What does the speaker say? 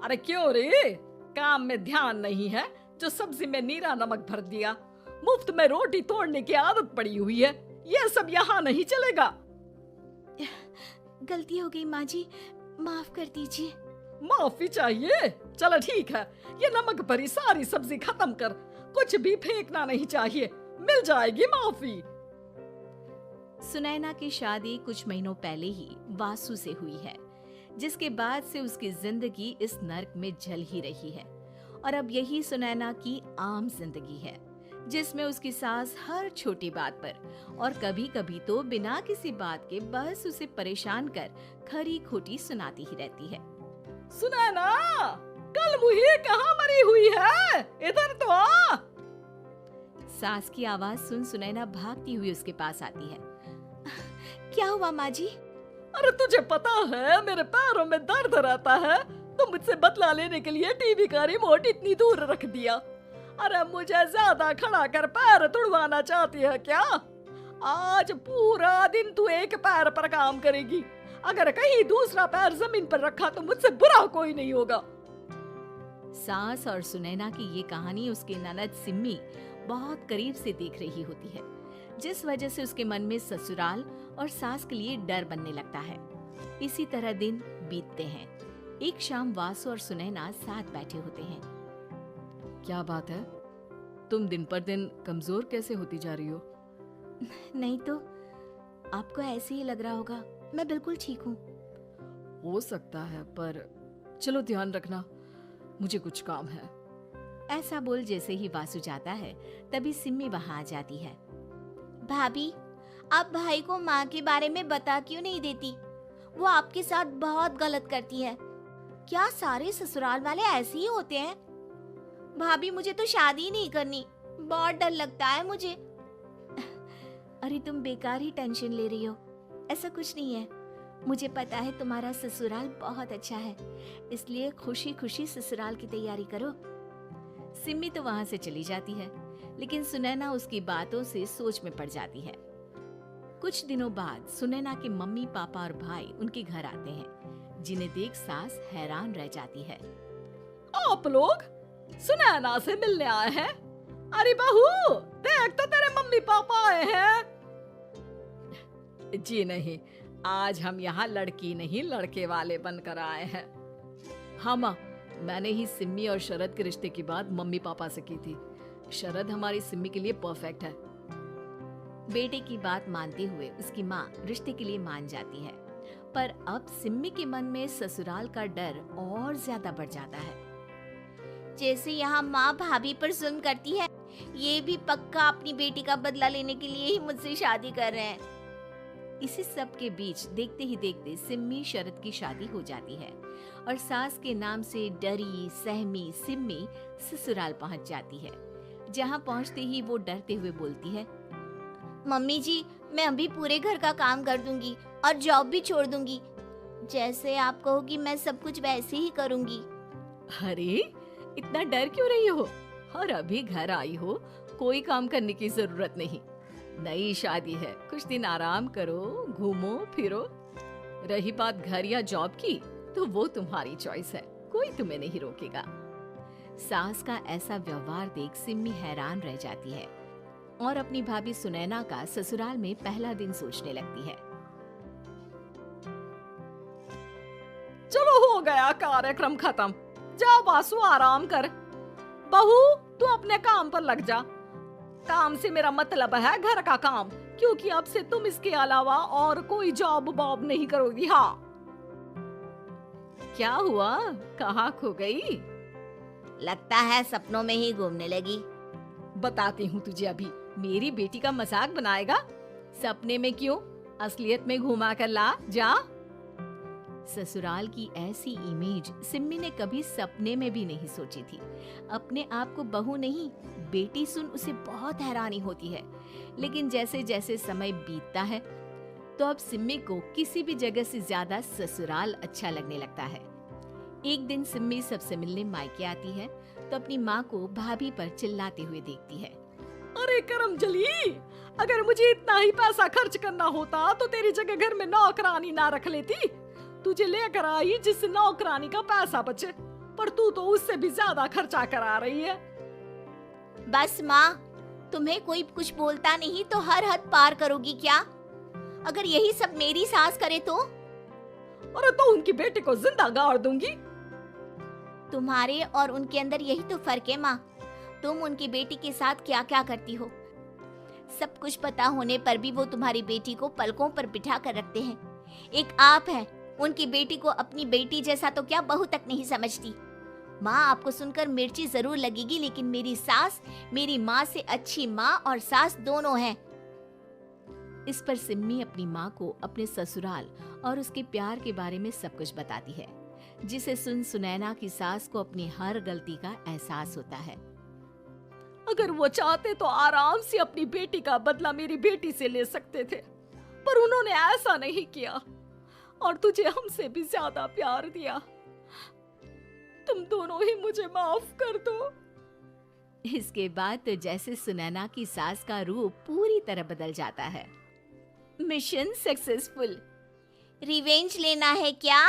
अरे क्यों रे, काम में ध्यान नहीं है जो सब्जी में नीरा नमक भर दिया। मुफ्त में रोटी तोड़ने की आदत पड़ी हुई है, ये सब यहाँ नहीं चलेगा। गलती हो गई माँ जी, माफ कर दीजिए। माफी चाहिए? चलो ठीक है, ये नमक भरी सारी सब्जी खत्म कर, कुछ भी फेंकना नहीं चाहिए, मिल जाएगी माफी। सुनैना की शादी कुछ महीनों पहले ही वासु से हुई है, जिसके बाद से उसकी जिंदगी इस नर्क में जल ही रही है। और अब यही सुनैना की आम जिंदगी है, जिसमें उसकी सास हर छोटी बात पर और कभी कभी तो बिना किसी बात के बस उसे परेशान कर खरी खोटी सुनाती ही रहती है। सुनैना, कल मुही कहाँ मरी हुई है, इधर तो आ। सास की आवाज सुन सुनैना भागती हुई उसके पास आती है। क्या हुआ माँ जी? अरे तुझे पता है मेरे पैरों में दर्द रहता है, तो मुझसे बदला लेने के लिए टीवी का रिमोट इतनी दूर रख दिया। अरे मुझे ज्यादा खड़ा कर पैर तुड़वाना चाहती है क्या? आज पूरा दिन तू एक पैर पर काम करेगी, अगर कहीं दूसरा पैर जमीन पर रखा तो मुझसे बुरा कोई नहीं होगा। सास और सुनैना की ये कहानी उसकी ननद सिम्मी बहुत करीब से देख रही होती है, जिस वजह से उसके मन में ससुराल और सास के लिए डर बनने लगता है। इसी तरह दिन बीतते हैं। एक शाम वासु और सुनैना साथ बैठे होते हैं। क्या बात है, तुम दिन पर दिन कमजोर कैसे होती जा रही हो? नहीं तो आपको ऐसे ही लग रहा होगा, मैं बिल्कुल ठीक हूँ। हो सकता है, पर चलो ध्यान रखना, मुझे कुछ काम है। ऐसा बोल जैसे ही वासु जाता है, तभी सिम्मी वहां आ जाती है। भाभी, आप भाई को माँ के बारे में बता क्यों नहीं देती? वो आपके साथ बहुत गलत करती है। क्या सारे ससुराल वाले ऐसे ही होते हैं? भाभी, मुझे तो शादी नहीं करनी, बहुत डर लगता है मुझे। अरे तुम बेकार ही टेंशन ले रही हो, ऐसा कुछ नहीं है। मुझे पता है तुम्हारा ससुराल बहुत अच्छा है, इसलिए खुशी खुशी ससुराल की तैयारी करो। सिम्मी तो वहां से चली जाती है, लेकिन सुनैना उसकी बातों से सोच में पड़ जाती है। कुछ दिनों बाद सुनैना के मम्मी पापा और भाई उनके घर आते हैं, जिन्हें देख सास हैरान रह जाती है। आप लोग सुनैना से मिलने आए हैं? अरे बहू, देख तो तेरे मम्मी पापा आए हैं। जी नहीं, आज हम यहाँ लड़की नहीं लड़के वाले बनकर आए हैं। हाँ माँ, मैंने ही सिम्मी और शरद के रिश्ते की बात मम्मी पापा से की थी। शरद हमारी सिम्मी के लिए परफेक्ट है। बेटे की बात मानते हुए उसकी माँ रिश्ते के लिए मान जाती है, पर अब सिम्मी के मन में ससुराल का डर और ज्यादा बढ़ जाता है। जैसे यहाँ माँ भाभी पर जुल्म करती है, ये भी पक्का अपनी बेटी का बदला लेने के लिए ही मुझसे शादी कर रहे हैं। इसी सब के बीच देखते ही देखते सिम्मी शरद की शादी हो जाती है और सास के नाम से डरी सहमी सिम्मी ससुराल पहुंच जाती है। जहां पहुंचते ही वो डरते हुए बोलती है, मम्मी जी, मैं अभी पूरे घर का काम कर दूंगी और जॉब भी छोड़ दूंगी। जैसे आप कहोगी मैं सब कुछ वैसे ही करूंगी। अरे इतना डर क्यों रही हो? और अभी घर आई हो, कोई काम करने की जरूरत नहीं। नई शादी है, कुछ दिन आराम करो, घूमो फिरो। रही बात घर या जॉब की, तो वो तुम्हारी चॉइस है, कोई तुम्हें नहीं रोकेगा। सास का ऐसा व्यवहार देख सिम्मी हैरान रह जाती है और अपनी भाभी सुनैना का ससुराल में पहला दिन सोचने लगती है। चलो हो गया कार्यक्रम खत्म, जा वासु आराम कर। बहू, तू अपने काम पर लग जा। काम से मेरा मतलब है घर का काम, क्योंकि अब से तुम इसके अलावा और कोई जॉब बॉब नहीं करोगी। हाँ। क्या हुआ, कहाँ खो गई? लगता है सपनों में ही घूमने लगी। बताती हूँ तुझे अभी। मेरी बेटी का मजाक बनाएगा? सपने में क्यों, असलियत में घुमा कर ला, जा। ससुराल की ऐसी इमेज सिम्मी ने कभी सपने में भी नहीं सोची थी। अपने आप को बहू नहीं, बेटी सुन उसे बहुत हैरानी होती है। लेकिन जैसे जैसे समय बीतता है, तो अब सिम्मी को किसी भी जगह से ज्यादा ससुराल अच्छा लगने लगता है। एक दिन सिम्मी सबसे मिलने मायके आती है, तो अपनी माँ को भाभी पर चिल्लाते हुए देखती है। अरे करमजली, अगर मुझे इतना ही पैसा खर्च करना होता तो तेरी जगह घर में नौकरानी ना रख लेती। तुझे लेकर आई जिससे नौकरानी का पैसा बचे। पर तू तो उससे भी ज्यादा खर्चा करा रही है। बस माँ, तुम्हें कोई कुछ बोलता नहीं तो हर हद पार करोगी क्या? अगर यही सब मेरी सास करे तो? अरे तो उनकी बेटी को जिंदा गाड़ दूंगी। तुम्हारे और उनके अंदर यही तो फर्क है माँ। तुम उनकी बेटी के साथ क्या क्या करती हो। सब कुछ पता होने पर भी वो तुम्हारी बेटी को पलकों पर बिठा कर रखते हैं। एक आप है, उनकी बेटी को अपनी बेटी जैसा तो क्या बहू तक नहीं समझती। माँ, आपको सुनकर मिर्ची जरूर लगेगी, लेकिन मेरी सास मेरी माँ से अच्छी माँ और सास दोनों हैं। इस पर सिम्मी अपनी माँ को अपने ससुराल और उसके प्यार के बारे में सब कुछ बताती है, जिसे सुन सुनैना की सास को अपनी हर गलती का एहसास होता है। अगर वो चाहते तो आराम से अपनी बेटी का बदला मेरी बेटी से ले सकते थे, पर उन्होंने ऐसा नहीं किया और तुझे हमसे भी ज्यादा प्यार दिया। तुम दोनों ही मुझे माफ कर दो। इसके बाद तो जैसे सुनैना की सास का रूप पूरी तरह बदल जाता है। Mission successful. रिवेंज लेना है क्या?